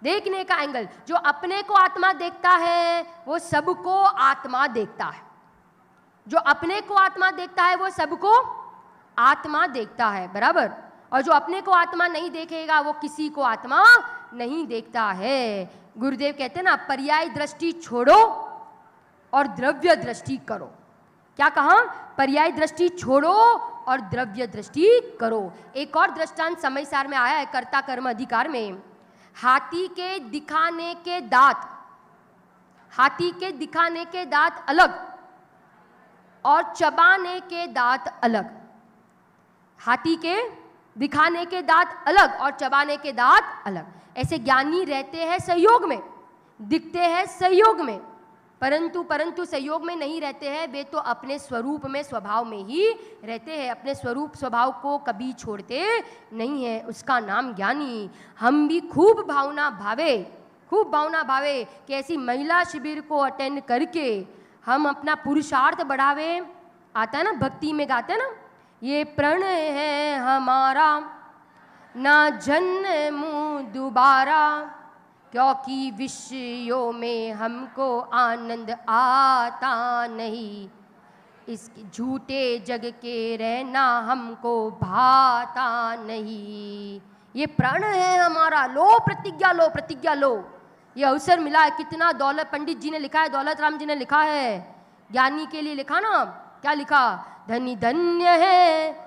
A: देखने का एंगल, जो अपने को आत्मा देखता है वो सबको आत्मा देखता है। जो अपने को आत्मा देखता है वो सबको आत्मा देखता है। बराबर, और जो अपने को आत्मा नहीं देखेगा वो किसी को आत्मा नहीं देखता है। गुरुदेव कहते हैं ना, पर्याय दृष्टि छोड़ो और द्रव्य दृष्टि करो। क्या कहा? पर्याय दृष्टि छोड़ो और द्रव्य दृष्टि करो। एक और दृष्टांत समय सार में आया है, कर्ता कर्म अधिकार में। हाथी के दिखाने के दांत, हाथी के दिखाने के दांत अलग और चबाने के दांत अलग। हाथी के दिखाने के दांत अलग और चबाने के दांत अलग। ऐसे ज्ञानी रहते हैं सहयोग में, दिखते हैं सहयोग में, परंतु सहयोग में नहीं रहते हैं। वे तो अपने स्वरूप में, स्वभाव में ही रहते हैं। अपने स्वरूप स्वभाव को कभी छोड़ते नहीं है। उसका नाम ज्ञानी। हम भी खूब भावना भावे कि ऐसी महिला शिविर को अटेंड करके हम अपना पुरुषार्थ बढ़ावे। आता है ना, भक्ति में गाते हैं ना, ये प्रणय है हमारा ना जन्म दोबारा, क्योंकि विषयों में हमको आनंद आता नहीं, इस झूठे जग के रहना हमको भाता नहीं। ये प्रण है हमारा, लो प्रतिज्ञा लो, प्रतिज्ञा लो। ये अवसर मिला है। कितना दौलत पंडित जी ने लिखा है, दौलत राम जी ने लिखा है, ज्ञानी के लिए लिखा ना। क्या लिखा? धनी धन्य है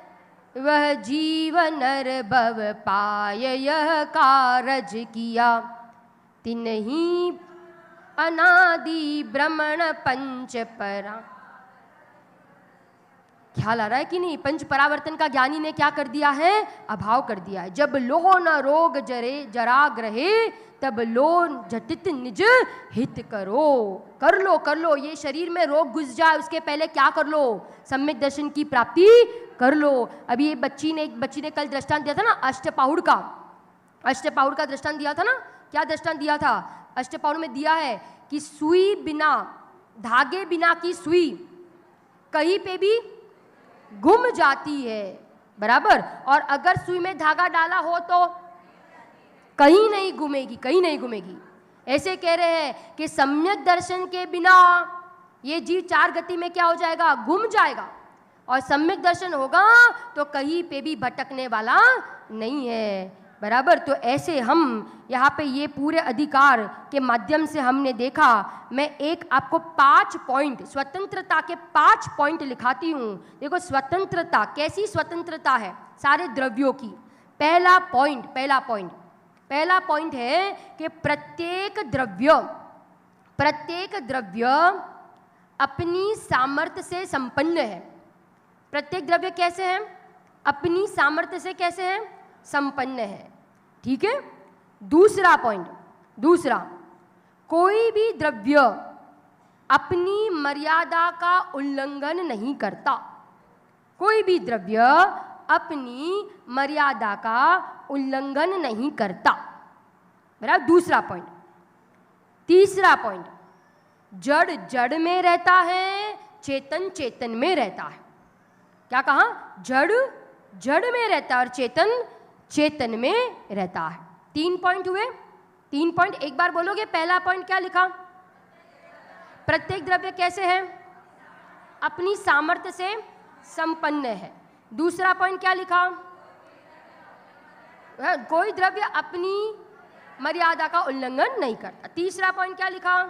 A: वह जीवन नर भव पाय, यह कारज किया तिन्हीं अनादि ब्रह्मण पंच परा। ख्याल आ रहा है कि नहीं? पंच परावर्तन का ज्ञानी ने क्या कर दिया है? अभाव कर दिया है। जब लो न रोग जरे जराग रहे, तब लो झटित निज हित करो। कर लो। ये शरीर में रोग घुस जाए उसके पहले क्या कर लो? सम्यक दर्शन की प्राप्ति कर लो। अभी एक बच्ची ने कल दृष्टांत दिया था ना, अष्टपाहुड़ का दृष्टांत दिया था ना। क्या दृष्टांत दिया था? अष्टपाहुड़ में दिया है कि सुई बिना, धागे बिना की सुई कहीं पे भी गुम जाती है। बराबर, और अगर सुई में धागा डाला हो तो कहीं नहीं घूमेगी। ऐसे कह रहे हैं कि सम्यक दर्शन के बिना ये जीव चार गति में क्या हो जाएगा? गुम जाएगा। और सम्यक दर्शन होगा तो कहीं पे भी भटकने वाला नहीं है। बराबर, तो ऐसे हम यहाँ पे ये पूरे अधिकार के माध्यम से हमने देखा। मैं एक आपको 5 पॉइंट, स्वतंत्रता के 5 पॉइंट लिखाती हूँ। देखो स्वतंत्रता, कैसी स्वतंत्रता है सारे द्रव्यों की। पहला पॉइंट है कि प्रत्येक द्रव्य अपनी सामर्थ्य से संपन्न है। प्रत्येक द्रव्य कैसे है? अपनी सामर्थ्य से कैसे है? संपन्न है। ठीक है। दूसरा पॉइंट, कोई भी द्रव्य अपनी मर्यादा का उल्लंघन नहीं करता। कोई भी द्रव्य अपनी मर्यादा का उल्लंघन नहीं करता। बराबर, दूसरा पॉइंट। तीसरा पॉइंट, जड़ जड़ में रहता है, चेतन चेतन में रहता है। क्या कहा? जड़ जड़ में रहता है और चेतन चेतन में रहता है। 3 पॉइंट हुए। 3 पॉइंट एक बार बोलोगे। पहला पॉइंट क्या लिखा? प्रत्येक द्रव्य कैसे है? अपनी सामर्थ्य से संपन्न है। दूसरा पॉइंट क्या लिखा? कोई द्रव्य अपनी मर्यादा का उल्लंघन नहीं करता। तीसरा पॉइंट क्या लिखा?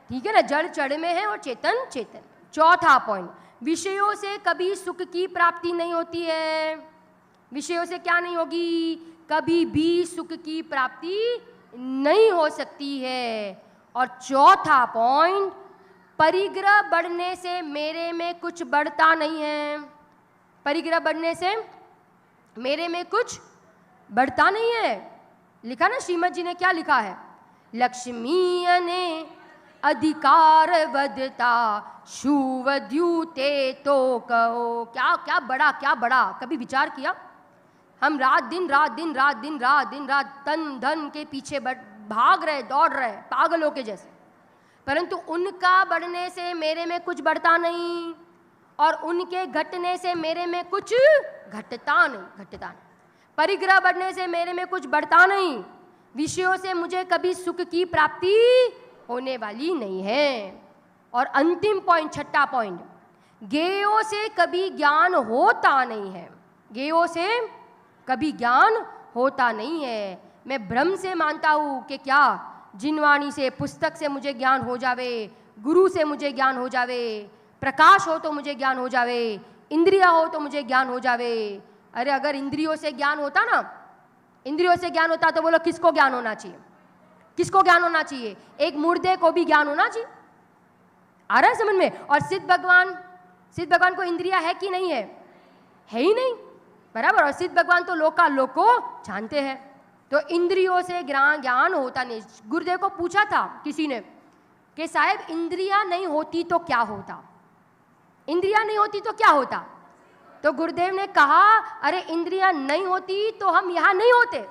A: ठीक है ना, जड़ जड़ में है और चेतन चेतन। चौथा पॉइंट, विषयों से कभी सुख की प्राप्ति नहीं होती है। विषयों से क्या नहीं होगी? कभी भी सुख की प्राप्ति नहीं हो सकती है। और चौथा पॉइंट, परिग्रह बढ़ने से मेरे में कुछ बढ़ता नहीं है। परिग्रह बढ़ने से मेरे में कुछ बढ़ता नहीं है। लिखा ना, श्रीमद जी ने क्या लिखा है? लक्ष्मी ने अधिकार वदता शुवद्युते तो कहो। क्या क्या बड़ा, क्या बड़ा, कभी विचार किया? हम रात दिन रात तन धन के पीछे भाग रहे, दौड़ रहे पागलों के जैसे, परंतु उनका बढ़ने से मेरे में कुछ बढ़ता नहीं और उनके घटने से मेरे में कुछ घटता नहीं। परिग्रह बढ़ने से मेरे में कुछ बढ़ता नहीं। विषयों से मुझे कभी सुख की प्राप्ति होने वाली नहीं है। और अंतिम पॉइंट, छठा पॉइंट, ज्ञेयों से कभी ज्ञान होता नहीं है। ज्ञेयों से कभी ज्ञान होता नहीं है। मैं भ्रम से मानता हूँ कि क्या जिनवाणी से, पुस्तक से मुझे ज्ञान हो जावे, गुरु से मुझे ज्ञान हो जावे, प्रकाश हो तो मुझे ज्ञान हो जावे, इंद्रिया हो तो मुझे ज्ञान हो जावे। अरे अगर इंद्रियों से ज्ञान होता ना, इंद्रियों से ज्ञान होता तो बोलो किसको ज्ञान होना चाहिए? किसको ज्ञान होना चाहिए? एक मुर्दे को भी ज्ञान होना चाहिए। आ रहा है समझ में? और सिद्ध भगवान को इंद्रिया है कि नहीं है? है ही नहीं, बराबर। और सिद्ध भगवान तो लोक को जानते हैं, तो इंद्रियों से ज्ञान होता नहीं। गुरुदेव को पूछा था किसी ने कि साहब इंद्रिया नहीं होती तो क्या होता? इंद्रिया नहीं होती तो क्या होता? तो गुरुदेव ने कहा अरे इंद्रिया नहीं होती तो हम यहाँ नहीं होते,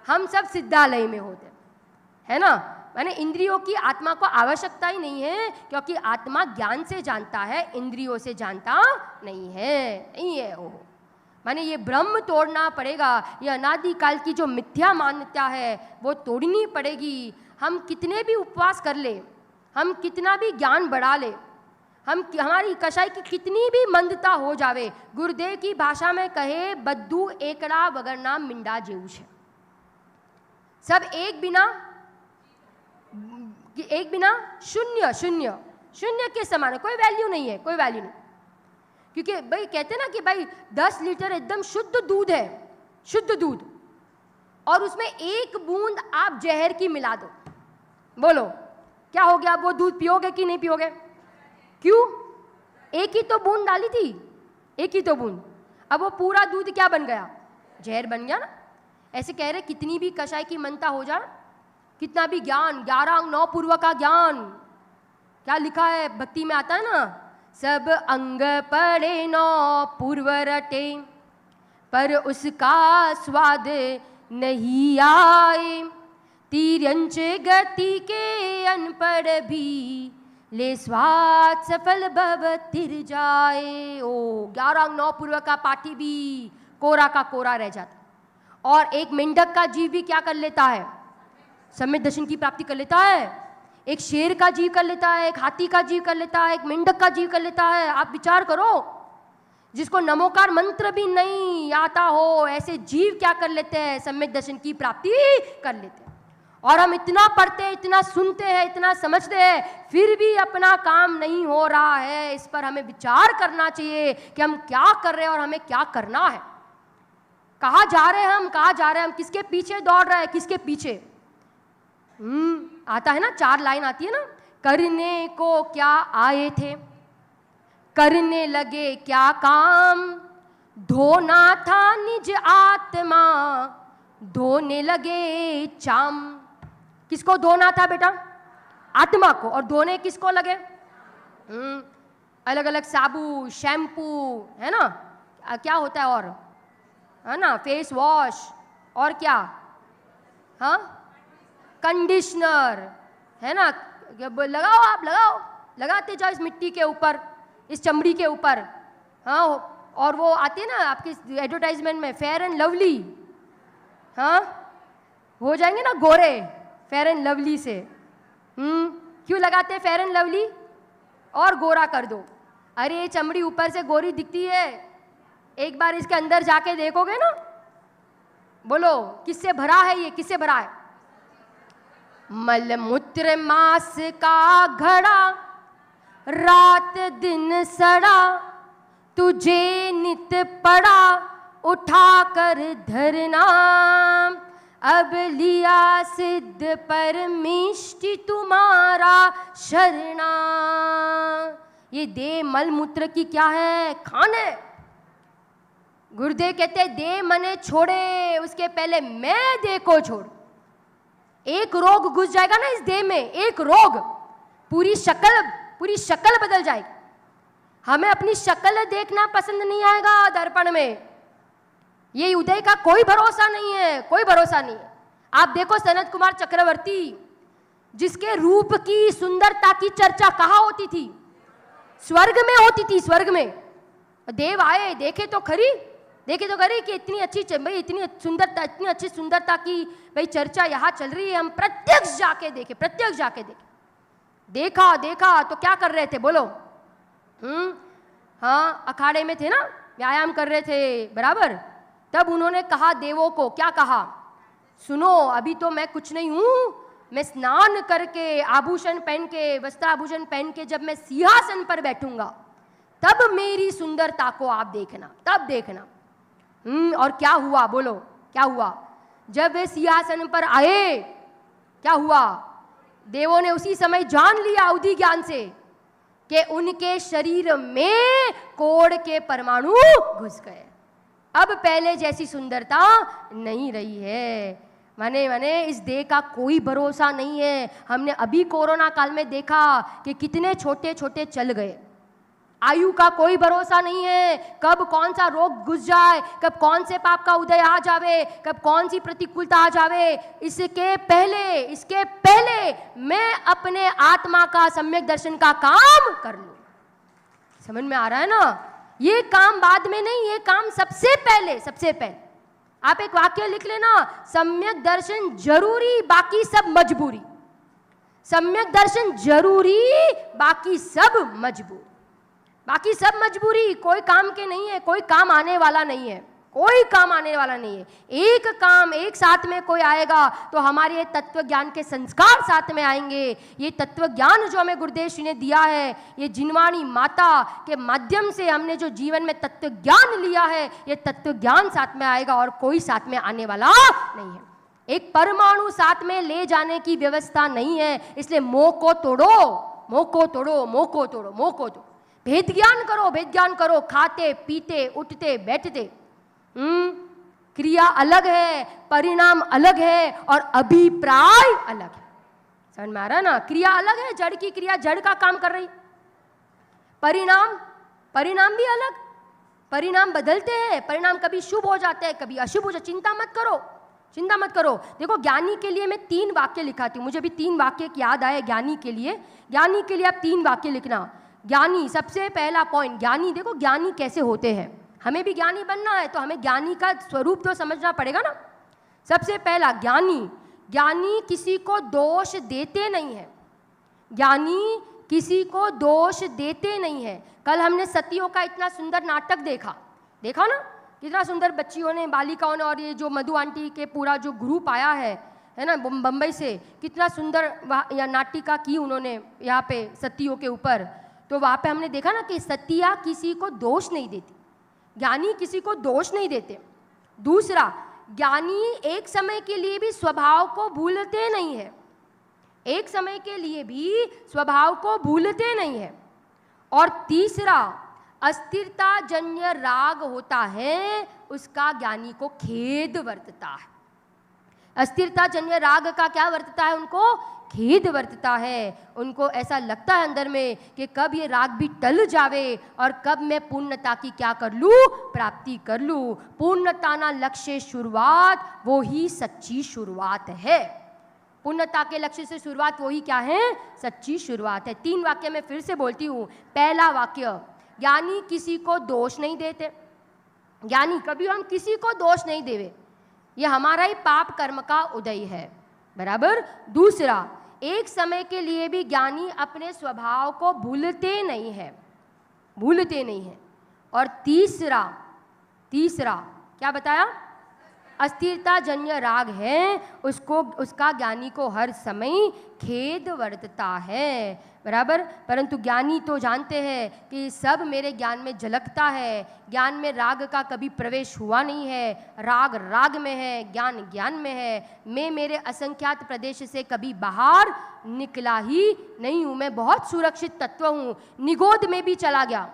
A: हम सब सिद्धालय में होते, है ना। माने इंद्रियों की आत्मा को आवश्यकता ही नहीं है, क्योंकि आत्मा ज्ञान से जानता है, इंद्रियों से जानता नहीं है वो। माने ये ब्रह्म तोड़ना पड़ेगा। ये अनादिकाल की जो मिथ्या मान्यता है वो तोड़नी पड़ेगी। हम कितने भी उपवास कर ले, हम कितना भी ज्ञान बढ़ा ले, हमारी कषाय की कितनी भी मंदता हो जावे, गुरुदेव की भाषा में कहे बद्दू एकड़ा वगरना मिंडा जेऊश है। सब एक बिना शून्य के समान है, कोई वैल्यू नहीं है, कोई वैल्यू नहीं। क्योंकि भाई कहते ना कि भाई 10 लीटर एकदम शुद्ध दूध है, शुद्ध दूध, और उसमें एक बूंद आप जहर की मिला दो, बोलो क्या हो गया? वो दूध पियोगे कि नहीं पियोगे? क्यों? एक ही तो बूंद डाली थी, एक ही तो बूंद, अब वो पूरा दूध क्या बन गया? जहर बन गया ना। ऐसे कह रहे कितनी भी कषाय की मनता हो जाए, कितना भी ज्ञान, 11 अंग 9 पूर्व का ज्ञान, क्या लिखा है भक्ति में आता है ना, सब अंग पढ़े 9 पूर्व रटे पर उसका स्वाद नहीं आए, तिर्यंच गति के अनपढ़ भी ले स्वाद सफल भव तिर जाए। ओ 11 अंग 9 पूर्व का पाठी भी कोरा का कोरा रह जाता। और एक मेंढक का जीव भी क्या कर लेता है? सम्यक दर्शन की प्राप्ति कर लेता है। एक शेर का जीव कर लेता है, एक हाथी का जीव कर लेता है, एक मेंढक का जीव कर लेता है। आप विचार करो, जिसको नमोकार मंत्र भी नहीं आता हो, ऐसे जीव क्या कर लेते हैं? सम्यक दर्शन की प्राप्ति कर लेते हैं। और हम इतना पढ़ते हैं, इतना सुनते हैं, इतना समझते हैं, फिर भी अपना काम नहीं हो रहा है। इस पर हमें विचार करना चाहिए कि हम क्या कर रहे हैं और हमें क्या करना है। कहाँ जा रहे हैं हम, कहाँ जा रहे हैं हम, किसके पीछे दौड़ रहे हैं, किसके पीछे? आता है ना, 4 लाइन आती है ना, करने को क्या आए थे, करने लगे क्या काम, धोना था निज आत्मा, धोने लगे चाम। किसको धोना था बेटा? आत्मा को। और धोने किसको लगे? अलग अलग साबु, शैम्पू, है ना, क्या होता है और, है ना, फेस वॉश, और क्या, हाँ, कंडीशनर, है ना, लगाओ, आप लगाओ, लगाते जाओ इस मिट्टी के ऊपर, इस चमड़ी के ऊपर, हाँ। और वो आते हैं ना आपके एडवर्टाइजमेंट में, फेयर एंड लवली, हाँ, हो जाएंगे ना गोरे फेयर एंड लवली से। क्यों लगाते हैं फेयर एंड लवली? और गोरा कर दो। अरे ये चमड़ी ऊपर से गोरी दिखती है, एक बार इसके अंदर जाके देखोगे ना, बोलो किससे भरा है ये, किससे भरा है? मल मूत्र मांस का घड़ा, रात दिन सड़ा, तुझे नित पड़ा उठा कर धरना, अब लिया सिद्ध परमिष्टि तुम्हारा शरणा। ये देह मल मूत्र की क्या है? खान है। गुरुदेव कहते हैं दे मने छोड़े, उसके पहले मैं देह को छोड़। एक रोग घुस जाएगा ना इस देह में, एक रोग, पूरी शक्ल बदल जाएगी। हमें अपनी शक्ल देखना पसंद नहीं आएगा दर्पण में, ये उदय का कोई भरोसा नहीं है, कोई भरोसा नहीं है। आप देखो सनत कुमार चक्रवर्ती, जिसके रूप की सुंदरता की चर्चा कहाँ होती थी? स्वर्ग में होती थी, स्वर्ग में। देव आए, देखे तो खरी कि इतनी अच्छी भाई, इतनी सुंदरता, इतनी अच्छी सुंदरता की भाई चर्चा यहाँ चल रही है। हम प्रत्यक्ष जाके देखे। देखा तो क्या कर रहे थे बोलो? हाँ, अखाड़े में थे ना, व्यायाम कर रहे थे, बराबर। तब उन्होंने कहा देवों को, क्या कहा? सुनो, अभी तो मैं कुछ नहीं हूं, मैं स्नान करके आभूषण पहन के, वस्त्र आभूषण पहन के जब मैं सिंहासन पर बैठूंगा तब मेरी सुंदरता को आप देखना, तब देखना। और क्या हुआ बोलो, क्या हुआ? जब वे सिंहासन पर आए, क्या हुआ? देवों ने उसी समय जान लिया अवधि ज्ञान से कि उनके शरीर में कोढ़ के परमाणु घुस गए। अब पहले जैसी सुंदरता नहीं रही है। माने इस देह का कोई भरोसा नहीं है। हमने अभी कोरोना काल में देखा कि कितने छोटे छोटे चल गए। आयु का कोई भरोसा नहीं है, कब कौन सा रोग घुस जाए, कब कौन से पाप का उदय आ जावे, कब कौन सी प्रतिकूलता आ जावे। इसके पहले मैं अपने आत्मा का सम्यक दर्शन का काम कर लूं। समझ में आ रहा है ना? ये काम बाद में नहीं, ये काम सबसे पहले। आप एक वाक्य लिख लेना, सम्यक दर्शन जरूरी, बाकी सब मजबूरी। सम्यक दर्शन जरूरी, बाकी सब मजबूर। बाकी सब मजबूरी, कोई काम के नहीं है, कोई काम आने वाला नहीं है, कोई काम आने वाला नहीं है। एक काम एक साथ में कोई आएगा तो हमारे ये तत्व ज्ञान के संस्कार साथ में आएंगे। ये तत्व ज्ञान जो हमें गुरुदेव श्री ने दिया है, ये जिनवाणी माता के माध्यम से हमने जो जीवन में तत्व ज्ञान लिया है, ये तत्व ज्ञान साथ में आएगा और कोई साथ में आने वाला नहीं है। एक परमाणु साथ में ले जाने की व्यवस्था नहीं है। इसलिए मोह को तोड़ो। भेद ज्ञान करो। खाते पीते उठते बैठते क्रिया अलग है, परिणाम अलग है और अभिप्राय अलग है। समझ में आ रहा ना? क्रिया अलग है, जड़ की क्रिया जड़ का काम कर रही। परिणाम भी अलग, परिणाम बदलते हैं। परिणाम कभी शुभ हो जाते हैं, कभी अशुभ हो जाते। चिंता मत करो। देखो, ज्ञानी के लिए मैं 3 वाक्य लिखाती हूँ। मुझे भी 3 वाक्य की याद आए ज्ञानी के लिए आप 3 वाक्य लिखना। ज्ञानी, सबसे पहला पॉइंट, ज्ञानी। देखो ज्ञानी कैसे होते हैं। हमें भी ज्ञानी बनना है तो हमें ज्ञानी का स्वरूप तो समझना पड़ेगा ना। सबसे पहला, ज्ञानी किसी को दोष देते नहीं है। ज्ञानी किसी को दोष देते नहीं है। कल हमने सतियों का इतना सुंदर नाटक देखा ना, कितना सुंदर बच्चियों ने, बालिकाओं ने, और ये जो मधु आंटी के पूरा जो ग्रुप आया है ना बम्बई से, कितना सुंदर नाटिका की उन्होंने यहाँ पे सतियों के ऊपर। तो वहाँ पे हमने देखा ना कि सतिया किसी को दोष नहीं देती, ज्ञानी किसी को दोष नहीं देते। दूसरा, ज्ञानी एक समय के लिए भी स्वभाव को भूलते नहीं है। एक समय के लिए भी स्वभाव को भूलते नहीं है। और तीसरा, अस्थिरता जन्य राग होता है, उसका ज्ञानी को खेद वर्तता है। अस्थिरता जन्य राग का क्या वर्तता है? उनको खेद वर्तता है। उनको ऐसा लगता है अंदर में कि कब ये राग भी टल जावे और कब मैं पूर्णता की क्या कर लूँ, प्राप्ति कर लूँ। पूर्णता ना लक्ष्य शुरुआत, वो ही सच्ची शुरुआत है। पूर्णता के लक्ष्य से शुरुआत वही क्या है? सच्ची शुरुआत है। 3 वाक्य मैं फिर से बोलती हूँ। पहला वाक्य, ज्ञानी किसी को दोष नहीं देते। ज्ञानी कभी हम किसी को दोष नहीं देवे, ये हमारा ही पाप कर्म का उदय है, बराबर। दूसरा, एक समय के लिए भी ज्ञानी अपने स्वभाव को भूलते नहीं है। और तीसरा क्या बताया? अस्थिरता जन्य राग है, उसका ज्ञानी को हर समय खेद वर्तता है, बराबर। परंतु ज्ञानी तो जानते हैं कि सब मेरे ज्ञान में झलकता है। ज्ञान में राग का कभी प्रवेश हुआ नहीं है, राग में है, ज्ञान में है। मैं मेरे असंख्यात प्रदेश से कभी बाहर निकला ही नहीं हूँ। मैं बहुत सुरक्षित तत्व हूँ। निगोद में भी चला गया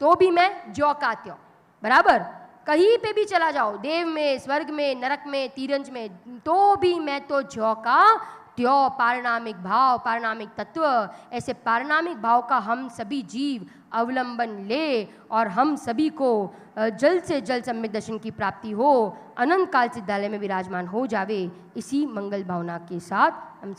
A: तो भी मैं ज्यों का त्यों, बराबर। कहीं पे भी चला जाओ, देव में, स्वर्ग में, नरक में, तीरंज में, तो भी मैं तो ज्यों का त्यों पारणामिक भाव, पारणामिक तत्व, ऐसे पारणामिक भाव का हम सभी जीव अवलंबन ले और हम सभी को जल्द से जल्द सम्यक दर्शन की प्राप्ति हो, अनंत काल सिद्धालय में विराजमान हो जावे। इसी मंगल भावना के साथ हम